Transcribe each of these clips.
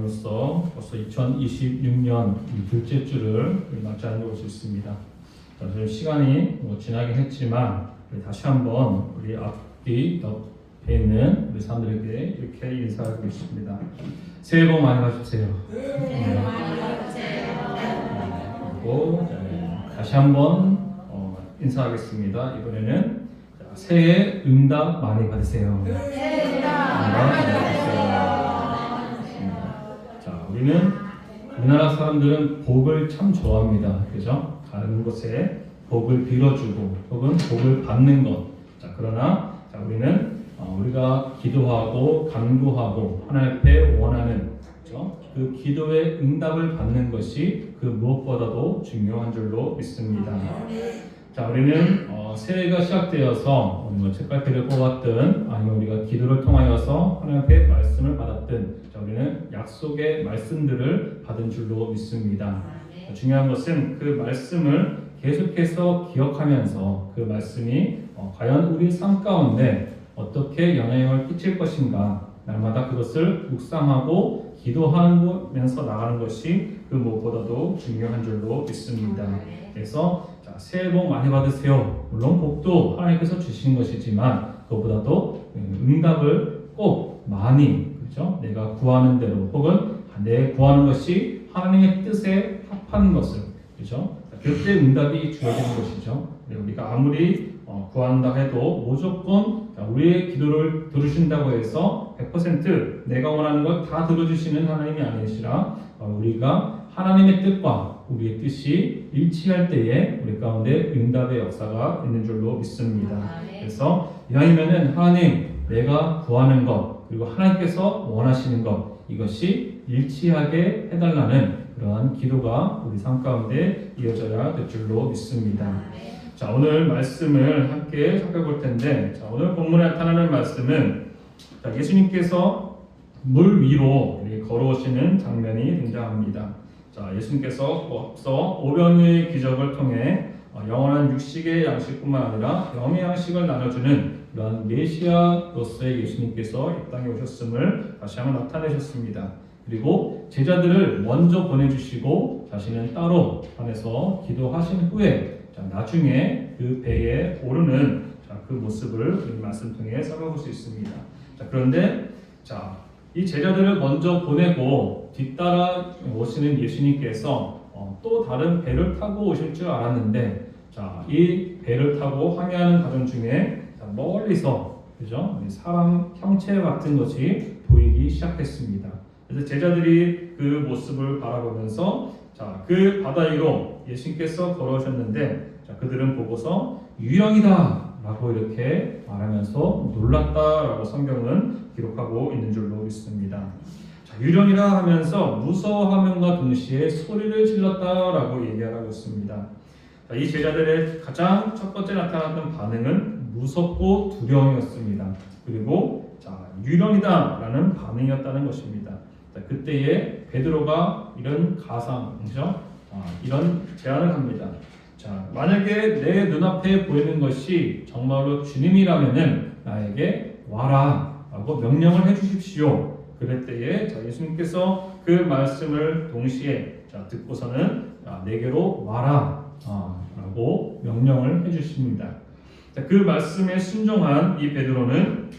교인으로서 벌써 2026년 둘째 주를 맞지 않는 볼 수 있습니다. 좀 시간이 지나긴 했지만 다시 한번 우리 앞뒤 옆에 있는 우리 사람들에게 이렇게 인사하겠습니다. 새해 복 많이 받으세요. 그리고 다시 한번 인사하겠습니다. 이번에는 새해 응답 많이 받으세요. 자, 우리는 우리나라 사람들은 복을 참 좋아합니다. 그죠? 다른 곳에 복을 빌어주고 혹은 복을 받는 것. 자, 그러나 우리는 우리가 기도하고 간구하고 하나님 앞에 원하는 그죠? 그 기도의 응답을 받는 것이 그 무엇보다도 중요한 줄로 믿습니다. 자, 우리는 새해가 시작되어서 책갈피를 뽑았든 아니면 우리가 기도를 통하여서 하나님 앞에 말씀을 받았든 자, 우리는 약속의 말씀들을 받은 줄로 믿습니다. 중요한 것은 그 말씀을 계속해서 기억하면서 그 말씀이 과연 우리 삶 가운데 어떻게 영향을 끼칠 것인가 날마다 그것을 묵상하고 기도하면서 나가는 것이 그 무엇보다도 중요한 줄로 믿습니다. 그래서 새해 복 많이 받으세요. 물론 복도 하나님께서 주시는 것이지만 그것보다도 응답을 꼭 많이 그렇죠? 내가 구하는 대로 혹은 내 구하는 것이 하나님의 뜻에 합하는 것을 그렇죠? 그때 응답이 주어지는 것이죠. 우리가 아무리 구한다 해도 무조건 우리의 기도를 들으신다고 해서 100% 내가 원하는 것 다 들어주시는 하나님이 아니시라 우리가 하나님의 뜻과 우리의 뜻이 일치할 때에 우리 가운데 응답의 역사가 있는 줄로 믿습니다. 그래서 이왕이면은 하나님 내가 구하는 것 그리고 하나님께서 원하시는 것 이것이 일치하게 해달라는 그러한 기도가 우리 삶 가운데 이어져야 될 줄로 믿습니다. 자, 오늘 말씀을 함께 살펴볼 텐데 자, 오늘 본문에 나타나는 말씀은 자, 예수님께서 물 위로 걸어오시는 장면이 등장합니다. 자, 예수님께서 앞서 오병이의 기적을 통해 영원한 육식의 양식뿐만 아니라 영의 양식을 나눠주는 그런 메시아로서의 예수님께서 이 땅에 오셨음을 다시 한번 나타내셨습니다. 그리고 제자들을 먼저 보내주시고 자신은 따로 안에서 기도하신 후에 자, 나중에 그 배에 오르는 그 모습을 이 말씀 통해 살펴볼 수 있습니다. 자, 그런데 이 제자들을 먼저 보내고 뒤따라 오시는 예수님께서 또 다른 배를 타고 오실 줄 알았는데 이 배를 타고 항해하는 과정 중에 멀리서 그죠? 사람 형체 같은 것이 보이기 시작했습니다. 그래서 제자들이 그 모습을 바라보면서 그 바다 위로 예수님께서 걸어오셨는데 그들은 보고서 유령이다 라고 이렇게 말하면서 놀랐다라고 성경은 기록하고 있는 줄로 믿습니다. 유령이라 하면서 무서워함과 동시에 소리를 질렀다라고 얘기하고 있습니다. 이 제자들의 가장 첫 번째 나타났던 반응은 무섭고 두려움이었습니다. 그리고 유령이다라는 반응이었다는 것입니다. 그때에 베드로가 이런 가상이죠. 이런 제안을 합니다. 만약에 내 눈앞에 보이는 것이 정말로 주님이라면은 나에게 와라 라고 명령을 해주십시오. 그럴 때에 예수님께서 그 말씀을 동시에 듣고서는 내게로 와라 라고 명령을 해주십니다. 그 말씀에 순종한 이 베드로는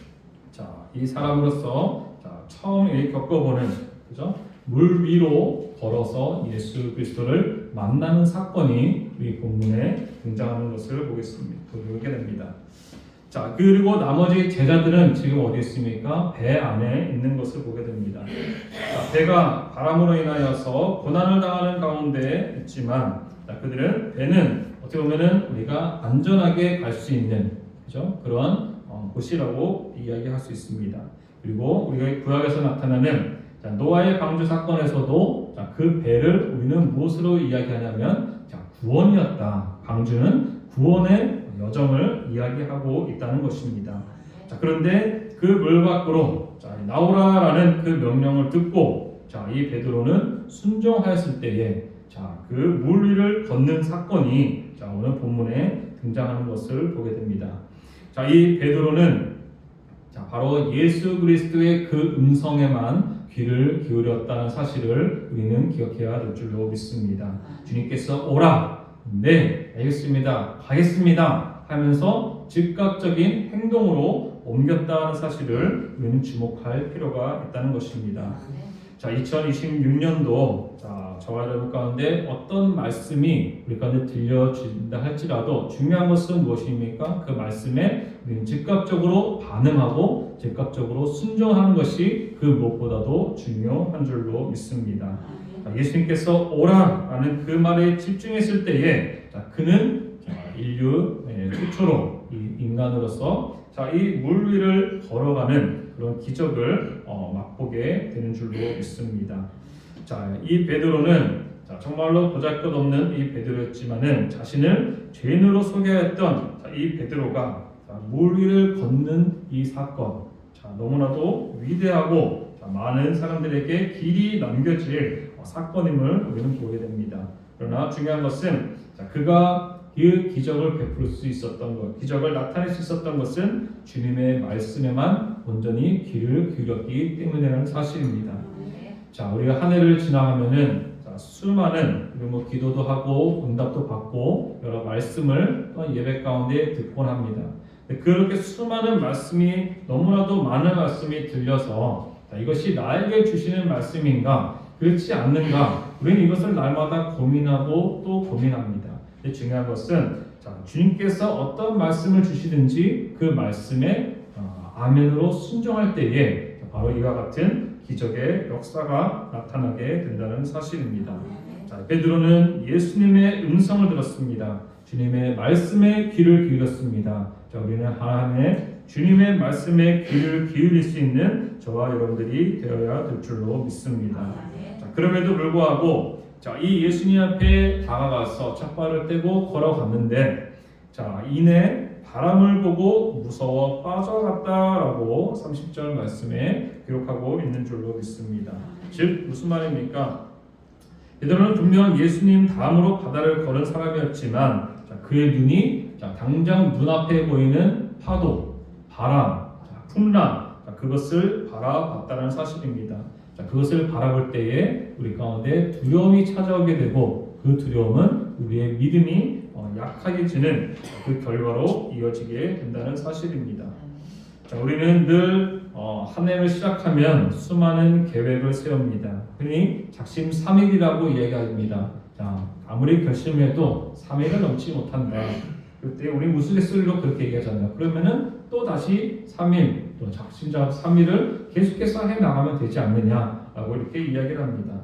이 사람으로서 처음 겪어보는 그죠? 물 위로 걸어서 예수 그리스도를 만나는 사건이 우리 본문에 등장하는 것을 보게 됩니다. 그리고 나머지 제자들은 지금 어디 있습니까? 배 안에 있는 것을 보게 됩니다. 배가 바람으로 인하여서 고난을 당하는 가운데 있지만 그들은 배는 어떻게 보면은 우리가 안전하게 갈 수 있는 그죠? 그런 곳이라고 이야기할 수 있습니다. 그리고 우리가 구약에서 나타나는 노아의 방주 사건에서도 그 배를 우리는 무엇으로 이야기하냐면 구원이었다. 방주는 구원의 여정을 이야기하고 있다는 것입니다. 그런데 그 물 밖으로 나오라라는 그 명령을 듣고 이 베드로는 순종하였을 때에 그 물 위를 걷는 사건이 오늘 본문에 등장하는 것을 보게 됩니다. 이 베드로는 바로 예수 그리스도의 그 음성에만 귀를 기울였다는 사실을 우리는 기억해야 될 줄로 믿습니다. 주님께서 오라, 네, 알겠습니다, 가겠습니다 하면서 즉각적인 행동으로 옮겼다는 사실을 우리는 주목할 필요가 있다는 것입니다. 자, 2026년도 저와 여러분 가운데 어떤 말씀이 우리 가운데 들려진다 할지라도 중요한 것은 무엇입니까? 그 말씀에 우리는 즉각적으로 반응하고 즉각적으로 순종하는 것이 그 무엇보다도 중요한 줄로 믿습니다. 예수님께서 오라라는 그 말에 집중했을 때에 그는 인류 최초로 인간으로서 이 물 위를 걸어가는 그런 기적을 맛보게 되는 줄로 믿습니다. 이 베드로는 정말로 보잘것없는 이 베드로였지만은 자신을 죄인으로 소개했던 이 베드로가 물 위를 걷는 이 사건, 너무나도 위대하고 많은 사람들에게 길이 남겨질 사건임을 우리는 보게 됩니다. 그러나 중요한 것은 그가 그 기적을 베풀 수 있었던 것, 기적을 나타낼 수 있었던 것은 주님의 말씀에만 온전히 귀를 기울였기 때문이라는 사실입니다. 우리가 한 해를 지나가면은 수많은 기도도 하고 응답도 받고 여러 말씀을 예배 가운데 듣곤 합니다. 그렇게 수많은 말씀이 너무나도 많은 말씀이 들려서 이것이 나에게 주시는 말씀인가 그렇지 않는가 우리는 이것을 날마다 고민하고 또 고민합니다. 중요한 것은 주님께서 어떤 말씀을 주시든지 그 말씀에 아멘으로 순종할 때에 바로 이와 같은 기적의 역사가 나타나게 된다는 사실입니다. 베드로는 예수님의 음성을 들었습니다. 주님의 말씀에 귀를 기울였습니다. 우리는 하나님의 주님의 말씀에 귀를 기울일 수 있는 저와 여러분들이 되어야 될 줄로 믿습니다. 그럼에도 불구하고 이 예수님 앞에 다가가서 첫발을 떼고 걸어갔는데 이내 바람을 보고 무서워 빠져갔다라고 30절 말씀에 기록하고 있는 줄로 믿습니다. 즉 무슨 말입니까? 베드로는 분명 예수님 다음으로 바다를 걸은 사람이었지만 그의 눈이 당장 눈앞에 보이는 파도, 바람, 풍랑 그것을 바라봤다는 사실입니다. 그것을 바라볼 때에 우리 가운데 두려움이 찾아오게 되고 그 두려움은 우리의 믿음이 약해지는 그 결과로 이어지게 된다는 사실입니다. 우리는 늘 한 해를 시작하면 수많은 계획을 세웁니다. 흔히 작심삼일이라고 이야기합니다. 아무리 결심해도 3일을 넘지 못한다. 그때 우리 우스갯소리로 그렇게 얘기하잖아요. 그러면은 또 다시 3일, 또 작심삼 3일을 계속해서 해 나가면 되지 않느냐라고 이렇게 이야기를 합니다.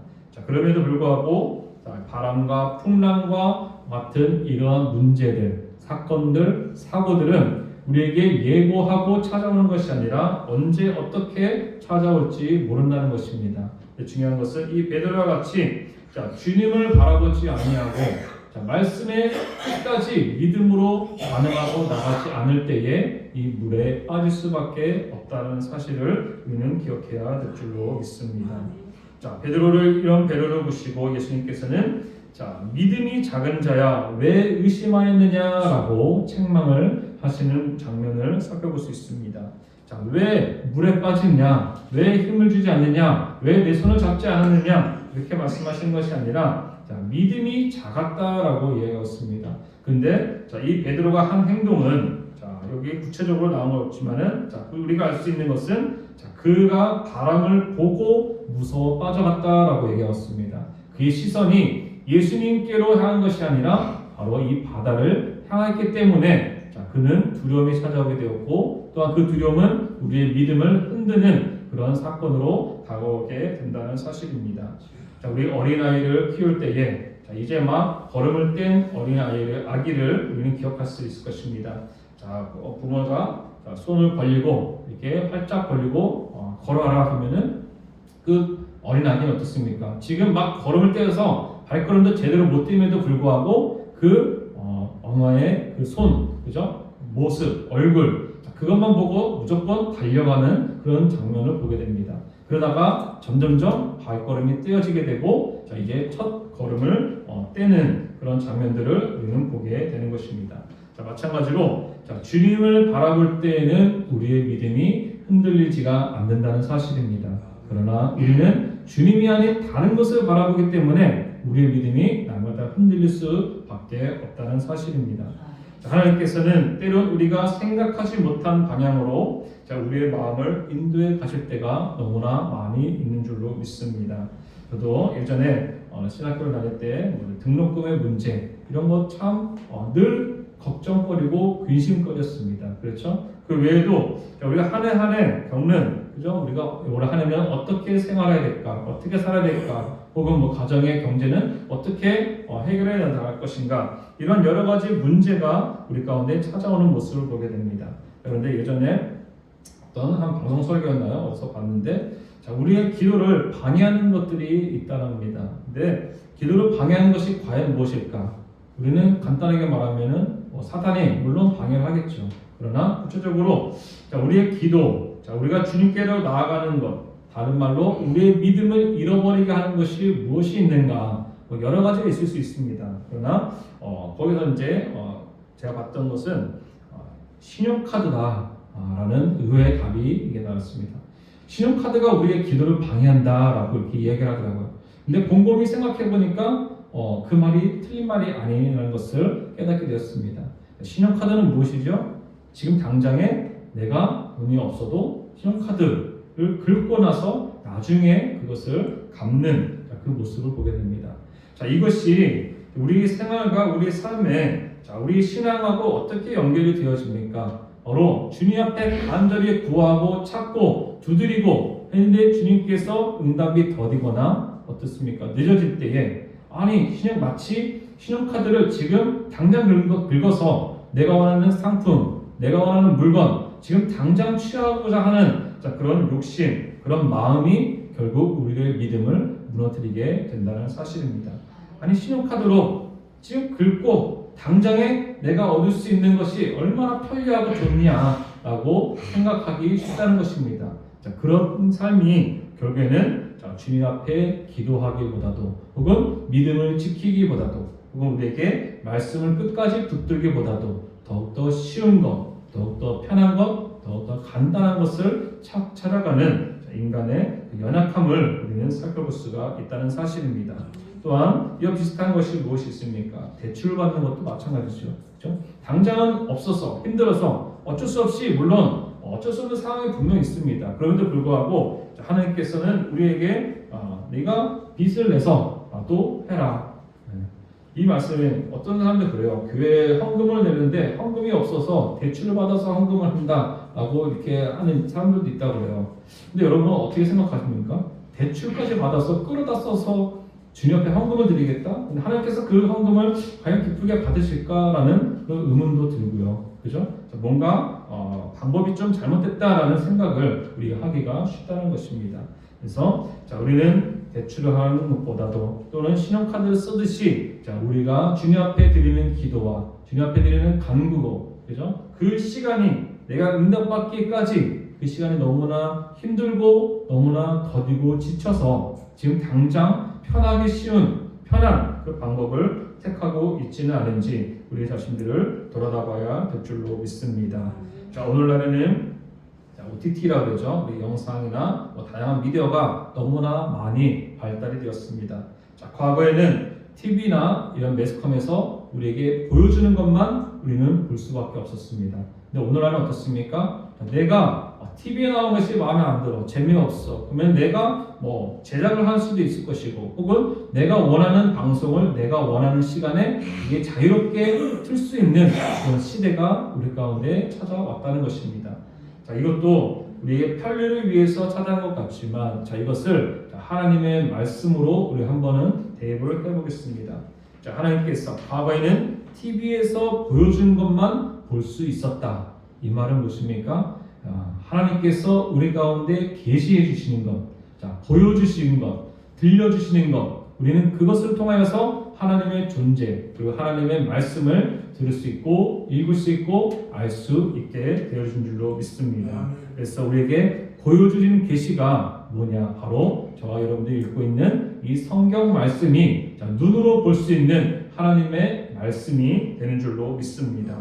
그럼에도 불구하고 바람과 풍랑과 같은 이러한 문제들, 사건들, 사고들은 우리에게 예고하고 찾아오는 것이 아니라 언제 어떻게 찾아올지 모른다는 것입니다. 중요한 것은 이 베드로와 같이 주님을 바라보지 아니하고 말씀에 끝까지 믿음으로 반응하고 나가지 않을 때에 이 물에 빠질 수밖에 없다는 사실을 우리는 기억해야 될 줄로 믿습니다. 이런 베드로를 보시고 예수님께서는 믿음이 작은 자야 왜 의심하였느냐라고 책망을 하시는 장면을 살펴볼 수 있습니다. 왜 물에 빠지냐, 왜 힘을 주지 않느냐, 왜 내 손을 잡지 않았느냐 이렇게 말씀하시는 것이 아니라 믿음이 작았다라고 이야기했습니다. 근데 이 베드로가 한 행동은 여기 구체적으로 나온 건 없지만은 우리가 알 수 있는 것은 그가 바람을 보고 무서워 빠져갔다라고 얘기했습니다. 그의 시선이 예수님께로 향한 것이 아니라 바로 이 바다를 향했기 때문에 그는 두려움이 찾아오게 되었고 또한 그 두려움은 우리의 믿음을 흔드는 그런 사건으로 다가오게 된다는 사실입니다. 우리 어린아이를 키울 때에 이제 막 걸음을 뗀 아기를 우리는 기억할 수 있을 것입니다. 부모가 손을 벌리고 이렇게 활짝 벌리고 걸어라 하면은 그 어린아기는 어떻습니까? 지금 막 걸음을 떼어서 발걸음도 제대로 못 떼임에도 불구하고 그 엄마의 그 손, 그죠? 모습, 얼굴 그것만 보고 무조건 달려가는 그런 장면을 보게 됩니다. 그러다가 점점점 발걸음이 떼어지게 되고 이제 첫 걸음을 떼는 그런 장면들을 우리는 보게 되는 것입니다. 마찬가지로 주님을 바라볼 때에는 우리의 믿음이 흔들리지가 않는다는 사실입니다. 그러나 우리는 주님이 아닌 다른 것을 바라보기 때문에 우리의 믿음이 날마다 흔들릴 수밖에 없다는 사실입니다. 하나님께서는 때론 우리가 생각하지 못한 방향으로 우리의 마음을 인도해 가실 때가 너무나 많이 있는 줄로 믿습니다. 저도 예전에 신학교를 다닐 때 등록금의 문제 이런 거 참 늘 걱정거리고 근심거렸습니다. 그렇죠? 그 외에도 우리가 한 해 한 해 겪는, 그죠? 우리가 올 한 해는 어떻게 생활해야 될까, 어떻게 살아야 될까, 혹은 뭐 가정의 경제는 어떻게 해결해 나갈 것인가, 이런 여러 가지 문제가 우리 가운데 찾아오는 모습을 보게 됩니다. 그런데 예전에 어떤 한 방송 설교였나요? 어디서 봤는데, 우리의 기도를 방해하는 것들이 있다는 겁니다. 근데 기도를 방해하는 것이 과연 무엇일까? 우리는 간단하게 말하면은 사단이 물론 방해를 하겠죠. 그러나 구체적으로 우리의 기도, 우리가 주님께로 나아가는 것, 다른 말로 우리의 믿음을 잃어버리게 하는 것이 무엇이 있는가, 여러 가지가 있을 수 있습니다. 그러나 거기서 이제 제가 봤던 것은 신용카드다라는 의외의 답이 이게 나왔습니다. 신용카드가 우리의 기도를 방해한다라고 이렇게 이야기를 하더라고요. 근데 곰곰이 생각해 보니까 그 말이 틀린 말이 아니라는 것을 깨닫게 되었습니다. 신용카드는 무엇이죠? 지금 당장에 내가 돈이 없어도 신용카드를 긁고 나서 나중에 그것을 갚는 그 모습을 보게 됩니다. 이것이 우리 생활과 우리 삶에 우리 신앙하고 어떻게 연결이 되어집니까? 바로 주님 앞에 간절히 구하고 찾고 두드리고 했는데 주님께서 응답이 더디거나 어떻습니까? 늦어질 때에 마치 신용카드를 지금 당장 긁어서 내가 원하는 상품, 내가 원하는 물건 지금 당장 취하고자 하는 그런 욕심, 그런 마음이 결국 우리의 믿음을 무너뜨리게 된다는 사실입니다. 신용카드로 지금 긁고 당장에 내가 얻을 수 있는 것이 얼마나 편리하고 좋냐라고 생각하기 쉽다는 것입니다. 그런 삶이 결국에는 주님 앞에 기도하기보다도, 혹은 믿음을 지키기보다도, 혹은 우리에게 말씀을 끝까지 붙들기보다도 더욱더 쉬운 것, 더욱더 편한 것, 더욱더 간단한 것을 찾아가는 인간의 연약함을 우리는 살펴볼 수가 있다는 사실입니다. 또한 이와 비슷한 것이 무엇이 있습니까? 대출을 받는 것도 마찬가지죠. 그렇죠? 당장은 없어서 힘들어서 어쩔 수 없이, 물론 어쩔 수 없는 상황이 분명히 있습니다. 그럼에도 불구하고 하나님께서는 우리에게 네가 빚을 내서 또 해라. 이 말씀에 어떤 사람들 그래요. 교회에 헌금을 내는데 헌금이 없어서 대출을 받아서 헌금을 한다라고 이렇게 하는 사람들도 있다고 그래요. 근데 여러분은 어떻게 생각하십니까? 대출까지 받아서 끌어다 써서 주님 앞에 헌금을 드리겠다? 근데 하나님께서 그 헌금을 과연 기쁘게 받으실까라는 그런 의문도 들고요. 그죠? 뭔가 방법이 좀 잘못됐다라는 생각을 우리가 하기가 쉽다는 것입니다. 그래서 우리는 대출을 하는 것보다도, 또는 신용카드를 쓰듯이 우리가 주님 앞에 드리는 기도와 주님 앞에 드리는 간구고, 그죠? 그 시간이 내가 응답받기까지 그 시간이 너무나 힘들고 너무나 더디고 지쳐서 지금 당장 편하기 쉬운 편한 그 방법을 택하고 있지는 않은지 우리 자신들을 돌아다봐야 될 줄로 믿습니다. 오늘날에는 OTT라고 그러죠. 우리 영상이나 다양한 미디어가 너무나 많이 발달이 되었습니다. 과거에는 TV나 이런 매스컴에서 우리에게 보여주는 것만 우리는 볼 수밖에 없었습니다. 근데 오늘날은 어떻습니까? 내가 TV에 나온 것이 마음에 안 들어, 재미없어, 그러면 내가 제작을 할 수도 있을 것이고, 혹은 내가 원하는 방송을 내가 원하는 시간에 이게 자유롭게 틀 수 있는 그런 시대가 우리 가운데 찾아왔다는 것입니다. 이것도 우리의 편리를 위해서 찾아온 것 같지만, 이것을 하나님의 말씀으로 우리 한번은 대입을 해보겠습니다. 하나님께서 과거에는 TV에서 보여준 것만 볼 수 있었다. 이 말은 무엇입니까? 하나님께서 우리 가운데 계시해 주시는 것, 보여주시는 것, 들려주시는 것, 우리는 그것을 통하여서 하나님의 존재, 그리고 하나님의 말씀을 들을 수 있고 읽을 수 있고 알 수 있게 되어준 줄로 믿습니다. 그래서 우리에게 보여주시는 계시가 뭐냐? 바로 저와 여러분들이 읽고 있는 이 성경 말씀이 눈으로 볼 수 있는 하나님의 말씀이 되는 줄로 믿습니다.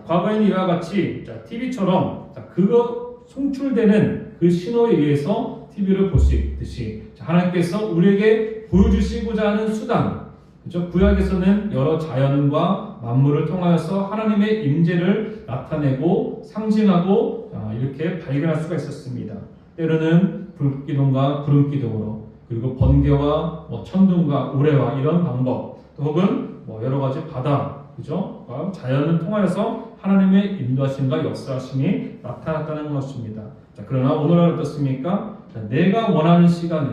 과거에는 이와 같이 TV처럼 그거 송출되는 그 신호에 의해서 TV를 볼 수 있듯이 하나님께서 우리에게 보여주시고자 하는 수단, 그렇죠? 구약에서는 여러 자연과 만물을 통하여서 하나님의 임재를 나타내고 상징하고 이렇게 발견할 수가 있었습니다. 때로는 불기둥과 구름기둥으로, 그리고 번개와 천둥과 우레와 이런 방법, 혹은 여러 가지 바다, 그죠? 자연을 통하여서 하나님의 인도하심과 역사하심이 나타났다는 것입니다. 자, 그러나 오늘은 어떻습니까? 자, 내가 원하는 시간에,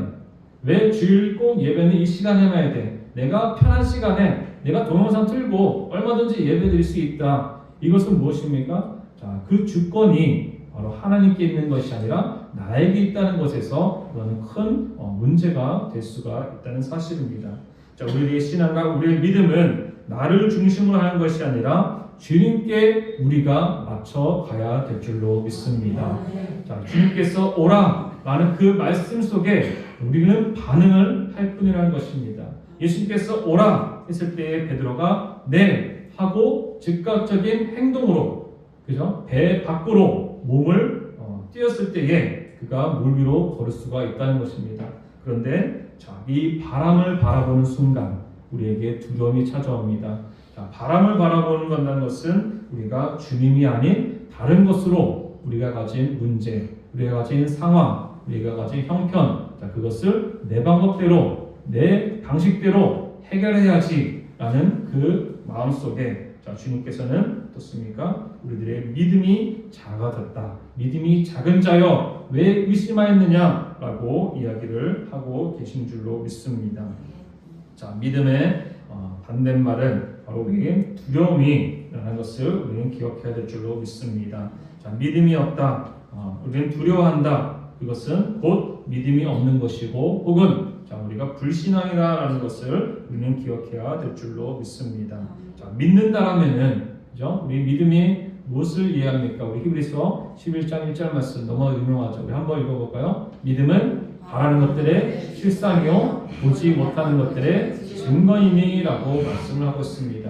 왜 주일 꼭 예배는 이 시간에 해야 돼? 내가 편한 시간에 내가 동영상 틀고 얼마든지 예배 드릴 수 있다. 이것은 무엇입니까? 자, 그 주권이 바로 하나님께 있는 것이 아니라 나에게 있다는 것에서 그거는 큰 문제가 될 수가 있다는 사실입니다. 자, 우리의 신앙과 우리의 믿음은 나를 중심으로 하는 것이 아니라 주님께 우리가 맞춰 가야 될 줄로 믿습니다. 자, 주님께서 오라 라는 그 말씀 속에 우리는 반응을 할 뿐이라는 것입니다. 예수님께서 오라 했을 때에 베드로가 네 하고 즉각적인 행동으로, 그죠? 배 밖으로 몸을 띄었을 때에 그가 물 위로 걸을 수가 있다는 것입니다. 그런데 자, 이 바람을 바라보는 순간 우리에게 두려움이 찾아옵니다. 자, 바람을 바라보는 건다는 것은 우리가 주님이 아닌 다른 것으로 우리가 가진 문제, 우리가 가진 상황, 우리가 가진 형편, 자, 그것을 내 방법대로, 내 방식대로 해결해야지 라는 그 마음속에, 자, 주님께서는 어떻습니까? 우리들의 믿음이 작아졌다. 믿음이 작은 자여 왜 의심하였느냐 라고 이야기를 하고 계신 줄로 믿습니다. 자, 믿음의 반대말은 바로 우리 두려움이라는 것을 우리는 기억해야 될 줄로 믿습니다. 자, 믿음이 없다. 우리는 두려워한다. 그것은 곧 믿음이 없는 것이고, 혹은 자, 우리가 불신앙이라는 것을 우리는 기억해야 될 줄로 믿습니다. 자, 믿는다라면은, 그죠? 우리 믿음이 무엇을 이해합니까? 우리 히브리서 11장 1절 말씀 너무 유명하죠. 우리 한번 읽어볼까요? 믿음은 바라는 것들의 실상이요 보지 못하는 것들의 증거이니라고 말씀을 하고 있습니다.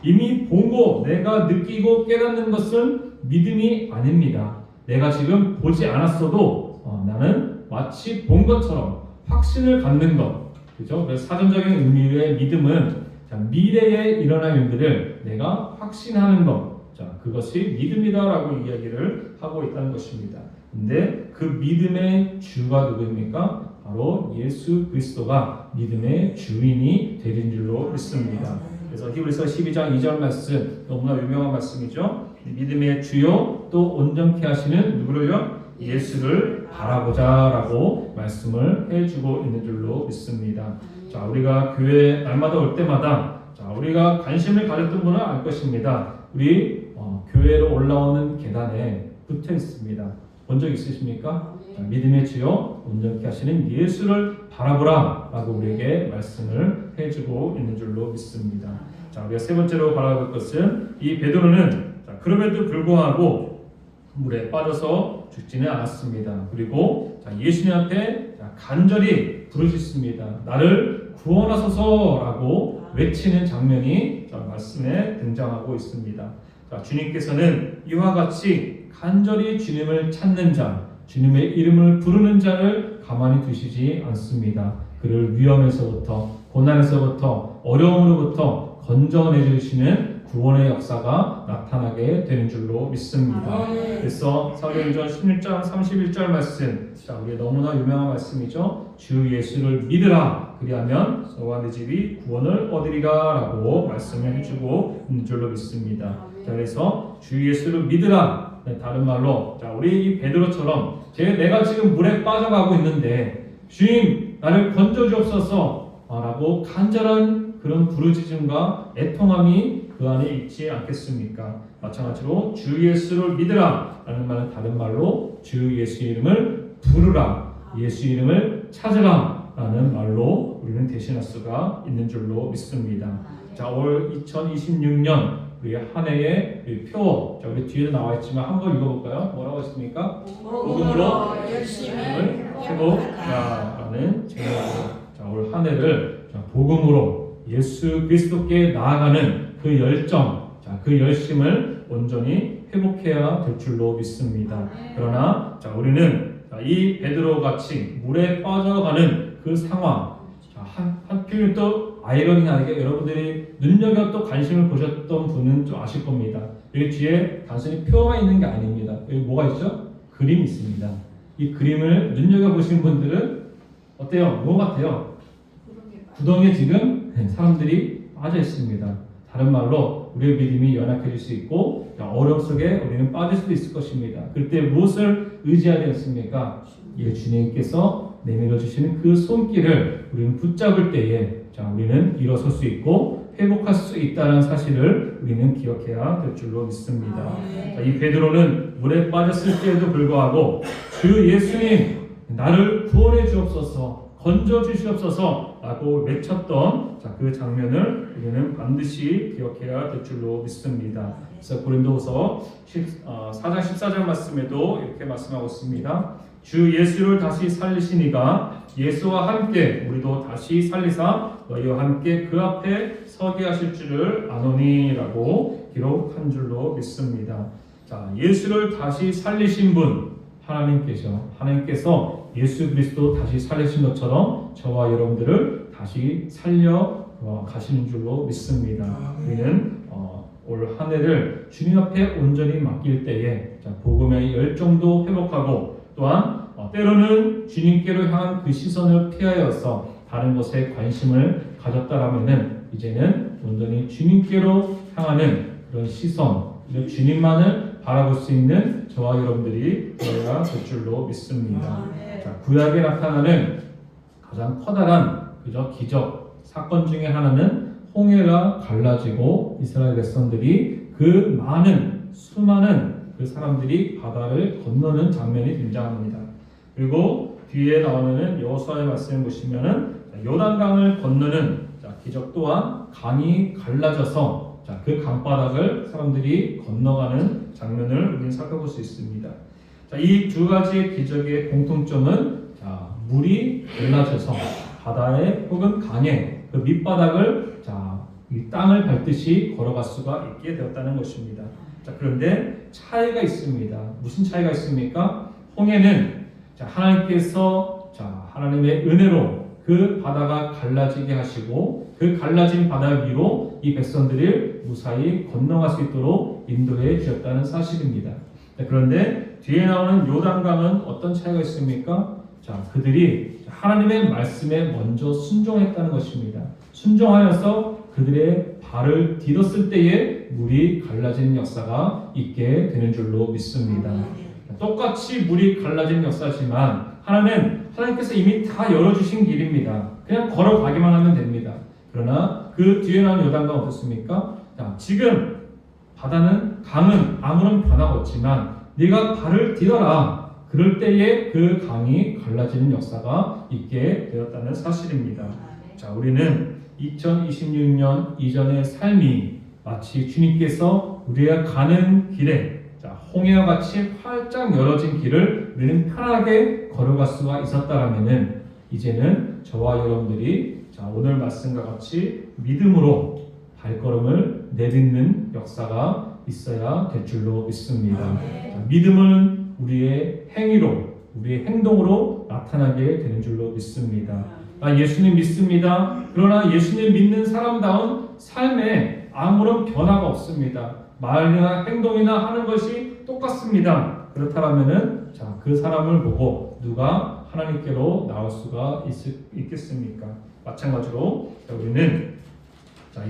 이미 보고 내가 느끼고 깨닫는 것은 믿음이 아닙니다. 내가 지금 보지 않았어도 나는 마치 본 것처럼 확신을 갖는 것, 그죠? 그래서 사전적인 의미의 믿음은 자, 미래에 일어날 일들을 내가 확신하는 것, 자, 그것이 믿음이다라고 이야기를 하고 있다는 것입니다. 근데 그 믿음의 주가 누구입니까? 바로 예수 그리스도가 믿음의 주인이 되는 줄로 믿습니다. 그래서 히브리서 12장 2절 말씀 너무나 유명한 말씀이죠. 믿음의 주요 또 온전케 하시는 누구를요? 예수를 바라보자라고 말씀을 해주고 있는 줄로 믿습니다. 자, 우리가 교회 날마다 올 때마다 자, 우리가 관심을 가졌던 분은 알 것입니다. 우리 교회로 올라오는 계단에 붙어 있습니다. 본 적 있으십니까? 자, 믿음의 주요 온전케 하시는 예수를 바라보라 라고 우리에게 말씀을 해주고 있는 줄로 믿습니다. 자, 우리가 세 번째로 바라볼 것은 이 베드로는 자, 그럼에도 불구하고 물에 빠져서 죽지는 않았습니다. 그리고 자, 예수님 앞에 자, 간절히 부르짖습니다. 나를 구원하소서라고 외치는 장면이 자, 말씀에 등장하고 있습니다. 자, 주님께서는 이와 같이 간절히 주님을 찾는 자, 주님의 이름을 부르는 자를 가만히 두시지 않습니다. 그를 위험에서부터, 고난에서부터, 어려움으로부터 건져내 주시는 구원의 역사가 나타나게 되는 줄로 믿습니다. 그래서 사도행전 16장 31절 말씀, 자, 우리 너무나 유명한 말씀이죠. 주 예수를 믿으라. 그리하면 너와 네 집이 구원을 얻으리라 라고 말씀을 해주고 있는 줄로 믿습니다. 자, 그래서 주 예수를 믿으라. 다른 말로, 자, 우리 이 베드로처럼 내가 지금 물에 빠져가고 있는데 주님 나를 건져주옵소서 라고 간절한 그런 부르짖음과 애통함이 그 안에 있지 않겠습니까? 마찬가지로 주 예수를 믿으라 라는 말은 다른 말로 주 예수 이름을 부르라, 예수 이름을 찾으라 라는 말로 우리는 대신할 수가 있는 줄로 믿습니다. 자, 올 2026년 우리 한 해의 표, 자, 우리 뒤에도 나와 있지만 한번 읽어볼까요? 뭐라고 했습니까? 복음으로 열심을 해보자라는 제목으로, 자, 올 한 해를 자, 복음으로 예수 그리스도께 나아가는 그 열정, 자, 그 열심을 온전히 회복해야 될 줄로 믿습니다. 그러나 자, 우리는 이 베드로 같이 물에 빠져가는 그 상황, 하필 또 아이러니하게 여러분들이 눈여겨 또 관심을 보셨던 분은 좀 아실 겁니다. 여기 뒤에 단순히 표만 있는 게 아닙니다. 여기 뭐가 있죠? 그림이 있습니다. 이 그림을 눈여겨 보신 분들은 어때요? 뭐 같아요? 구덩이에 지금 사람들이 빠져 있습니다. 다른 말로 우리의 믿음이 연약해질 수 있고 어려움 속에 우리는 빠질 수도 있을 것입니다. 그때 무엇을 의지해야 되겠습니까? 예, 주님께서 내밀어 주시는 그 손길을 우리는 붙잡을 때에 우리는 일어설 수 있고 회복할 수 있다는 사실을 우리는 기억해야 될 줄로 믿습니다. 이 베드로는 물에 빠졌을 때에도 불구하고 주 예수님 나를 구원해 주옵소서, 건져 주시옵소서 라고 외쳤던 그 장면을 우리는 반드시 기억해야 될 줄로 믿습니다. 그래서 고린도후서 4장 14절 말씀에도 이렇게 말씀하고 있습니다. 주 예수를 다시 살리시니가 예수와 함께 우리도 다시 살리사 너희와 함께 그 앞에 서게 하실 줄을 아노니라고 기록한 줄로 믿습니다. 예수를 다시 살리신 분 하나님께서 예수 그리스도 다시 살리신 것처럼 저와 여러분들을 다시 살려 가시는 줄로 믿습니다. 우리는 올 한 해를 주님 앞에 온전히 맡길 때에 복음의 열정도 회복하고 또한 때로는 주님께로 향한 그 시선을 피하여서 다른 것에 관심을 가졌다라면은 이제는 온전히 주님께로 향하는 그런 시선, 주님만을 바라볼 수 있는 저와 여러분들이 되어야 될 줄로 믿습니다. 구약에 나타나는 가장 커다란 기적 사건 중에 하나는 홍해가 갈라지고 이스라엘 백성들이 그 수많은 그 사람들이 바다를 건너는 장면이 등장합니다. 그리고 뒤에 나오는 여호수아의 말씀을 보시면은 요단강을 건너는 기적 또한 강이 갈라져서 그 강바닥을 사람들이 건너가는 장면을 우리는 살펴볼 수 있습니다. 이 두 가지의 기적의 공통점은 물이 갈라져서 바다에 혹은 강의 그 밑바닥을 이 땅을 밟듯이 걸어갈 수가 있게 되었다는 것입니다. 그런데 차이가 있습니다. 무슨 차이가 있습니까? 홍해는 하나님께서 하나님의 은혜로 그 바다가 갈라지게 하시고 그 갈라진 바다 위로 이 백성들을 무사히 건너갈 수 있도록 인도해 주셨다는 사실입니다. 그런데 뒤에 나오는 요단강은 어떤 차이가 있습니까? 그들이 하나님의 말씀에 먼저 순종했다는 것입니다. 순종하여서 그들의 발을 디뎠을 때에 물이 갈라지는 역사가 있게 되는 줄로 믿습니다. 똑같이 물이 갈라지는 역사지만 하나님께서 이미 다 열어주신 길입니다. 그냥 걸어가기만 하면 됩니다. 그러나 그 뒤에 나온 요단강 어떻습니까? 지금 강은 아무런 변화가 없지만 네가 발을 디뎌라. 그럴 때에 그 강이 갈라지는 역사가 있게 되었다는 사실입니다. 우리는 2026년 이전의 삶이 마치 주님께서 우리가 가는 길에 홍해와 같이 활짝 열어진 길을 우리는 편하게 걸어갈 수가 있었다라면은 이제는 저와 여러분들이 오늘 말씀과 같이 믿음으로 발걸음을 내딛는 역사가 있어야 될 줄로 믿습니다. 믿음은 우리의 행위로, 우리의 행동으로 나타나게 되는 줄로 믿습니다. 예수님 믿습니다. 그러나 예수님 믿는 사람다운 삶에 아무런 변화가 없습니다. 말이나 행동이나 하는 것이 똑같습니다. 그렇다면은 그 사람을 보고 누가 하나님께로 나올 수가 있겠습니까? 마찬가지로 우리는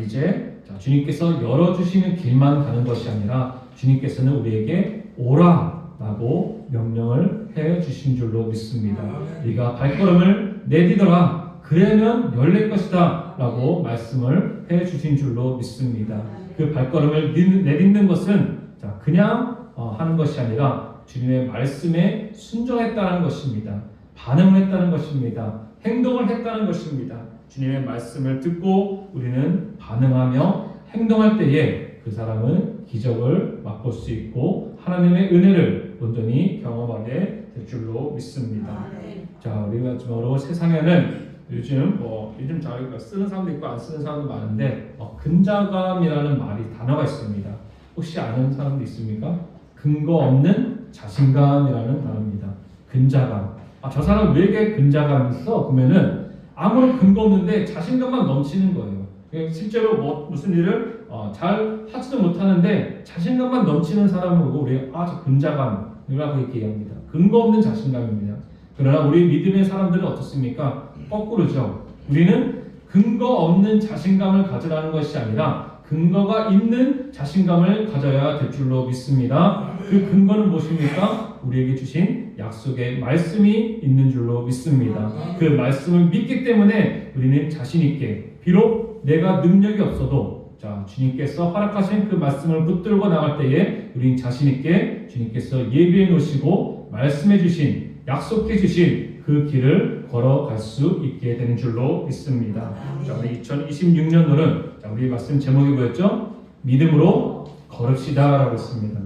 이제 주님께서 열어주시는 길만 가는 것이 아니라 주님께서는 우리에게 오라라고 명령을 해주신 줄로 믿습니다. 네가 발걸음을 내디더라. 그러면 열릴 것이다 라고 말씀을 해주신 줄로 믿습니다. 그 발걸음을 내딛는 것은 그냥 하는 것이 아니라 주님의 말씀에 순종했다는 것입니다. 반응했다는 것입니다. 행동을 했다는 것입니다. 주님의 말씀을 듣고 우리는 반응하며 행동할 때에 그 사람은 기적을 맛볼 수 있고 하나님의 은혜를 온전히 경험하게 될 줄로 믿습니다. 우리 마지막으로 세상에는 요즘 잘 쓰는 사람도 있고 안 쓰는 사람도 많은데 근자감이라는 단어가 있습니다. 혹시 아는 사람도 있습니까? 근거 없는 자신감이라는 단어입니다. 근자감. 저 사람 왜 이렇게 근자감이 있어? 그러면은 아무런 근거 없는데 자신감만 넘치는 거예요. 실제로 무슨 일을 잘 하지도 못하는데 자신감만 넘치는 사람을 보고 우리 저 근자감이라고 얘기합니다. 근거 없는 자신감입니다. 그러나 우리 믿음의 사람들은 어떻습니까? 거꾸로죠. 우리는 근거 없는 자신감을 가지라는 것이 아니라 근거가 있는 자신감을 가져야 될 줄로 믿습니다. 그 근거는 무엇입니까? 우리에게 주신 약속의 말씀이 있는 줄로 믿습니다. 그 말씀을 믿기 때문에 우리는 자신 있게, 비록 내가 능력이 없어도 주님께서 허락하신 그 말씀을 붙들고 나갈 때에 우리는 자신 있게 주님께서 예비해 놓으시고 말씀해 주신, 약속해 주신 그 길을 걸어갈 수 있게 되는 줄로 믿습니다. 우리 2026년도는 우리 말씀 제목이 뭐였죠? 믿음으로 걸읍시다 라고 했습니다.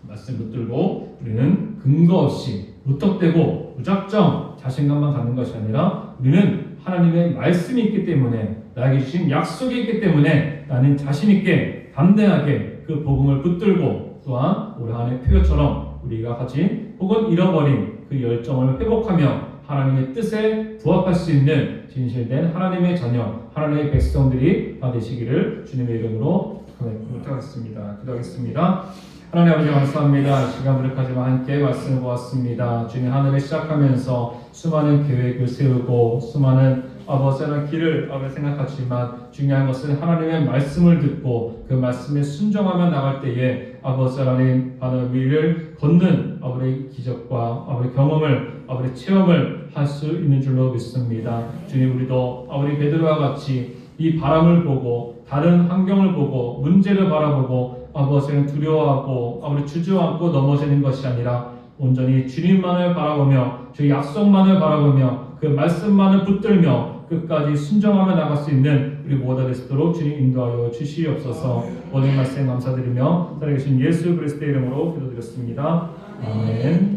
말씀 붙들고 우리는 근거 없이 무턱대고 무작정 자신감만 갖는 것이 아니라 우리는 하나님의 말씀이 있기 때문에, 나에게 주신 약속이 있기 때문에 나는 자신 있게 담대하게 그 복음을 붙들고, 또한 올 한해 표처럼 우리가 가진 혹은 잃어버린 그 열정을 회복하며 하나님의 뜻에 부합할 수 있는 진실된 하나님의 자녀, 하나님의 백성들이 다 되시기를 주님의 이름으로 부탁하겠습니다. 기도하겠습니다. 하나님 아버지 감사합니다. 시간 부족하지만 함께 말씀을 보았습니다. 주님, 하늘을 시작하면서 수많은 계획을 세우고 수많은 아버지의 길을 생각하지만 중요한 것은 하나님의 말씀을 듣고 그 말씀에 순종하며 나갈 때에 아버지 하나님 바로 위를 걷는 아버지의 기적과 아버지의 경험을, 아버지의 체험을 할 수 있는 줄로 믿습니다. 주님, 우리도 아버지 베드로와 같이 이 바람을 보고 다른 환경을 보고 문제를 바라보고 아버지는 두려워하고 아버지 주저앉고 넘어지는 것이 아니라 온전히 주님만을 바라보며 주 약속만을 바라보며 그 말씀만을 붙들며 끝까지 순종하며 나갈 수 있는 우리 모두가 될 수 있도록 주님 인도하여 주시옵소서. 모든 말씀 감사드리며 살아계신 예수 그리스도의 이름으로 기도드렸습니다. 아멘.